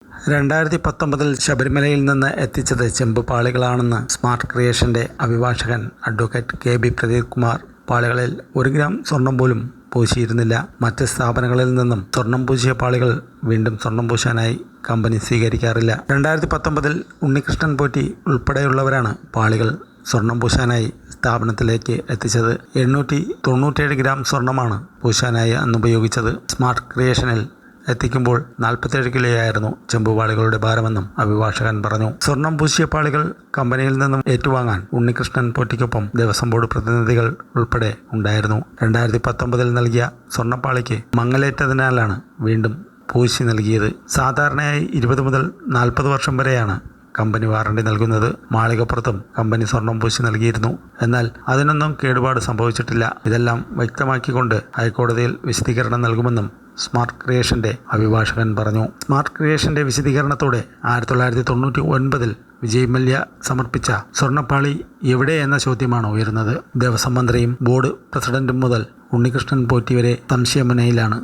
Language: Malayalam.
2019 ശബരിമലയിൽ നിന്ന് എത്തിച്ചത് ചെമ്പ് പാളികളാണെന്ന് സ്മാർട്ട് ക്രിയേഷന്റെ അഭിഭാഷകൻ അഡ്വക്കേറ്റ് KB പ്രദീപ് കുമാർ. പാളികളിൽ 1 ഗ്രാം സ്വർണം പോലും പൂശിയിരുന്നില്ല. മറ്റ് സ്ഥാപനങ്ങളിൽ നിന്നും സ്വർണം പൂശിയ പാളികൾ വീണ്ടും സ്വർണം പൂശാനായി കമ്പനി സ്വീകരിക്കാറില്ല. 2019 ഉണ്ണികൃഷ്ണൻ പോറ്റി ഉൾപ്പെടെയുള്ളവരാണ് പാളികൾ സ്വർണം പൂശാനായി സ്ഥാപനത്തിലേക്ക് എത്തിച്ചത്. 897 ഗ്രാം സ്വർണമാണ് പൂശാനായി അന്ന് ഉപയോഗിച്ചത്. സ്മാർട്ട് ക്രിയേഷനിൽ എത്തിക്കുമ്പോൾ 47 കിലോയായിരുന്നു ചെമ്പുപാളികളുടെ ഭാരമെന്നും അഭിഭാഷകൻ പറഞ്ഞു. സ്വർണം പൂശിയ പാളികൾ കമ്പനിയിൽ നിന്നും ഏറ്റുവാങ്ങാൻ ഉണ്ണികൃഷ്ണൻ പോറ്റിക്കൊപ്പം ദേവസ്വം ബോർഡ് പ്രതിനിധികൾ ഉൾപ്പെടെ ഉണ്ടായിരുന്നു. 2019 നൽകിയ സ്വർണ്ണപ്പാളിക്ക് മങ്ങലേറ്റതിനാലാണ് വീണ്ടും പൂശി നൽകിയത്. സാധാരണയായി 20 മുതൽ 40 വർഷം വരെയാണ് കമ്പനി വാറണ്ടി നൽകുന്നത്. മാളികപ്പുറത്തും കമ്പനി സ്വർണം പൂശി നൽകിയിരുന്നു. എന്നാൽ അതിനൊന്നും കേടുപാട് സംഭവിച്ചിട്ടില്ല. ഇതെല്ലാം വ്യക്തമാക്കിക്കൊണ്ട് ഹൈക്കോടതിയിൽ വിശദീകരണം നൽകുമെന്നും സ്മാർട്ട് ക്രിയേഷന്റെ അഭിഭാഷകൻ പറഞ്ഞു. സ്മാർട്ട് ക്രിയേഷന്റെ വിശദീകരണത്തോടെ 1999 വിജയ് മല്യ സമർപ്പിച്ച സ്വർണ്ണപ്പാളി എവിടെ എന്ന ചോദ്യമാണ് ഉയരുന്നത്. ദേവസ്വം മന്ത്രിയും ബോർഡ് പ്രസിഡന്റും മുതൽ ഉണ്ണികൃഷ്ണൻ പോറ്റി വരെ സംശയമുനയിലാണ്.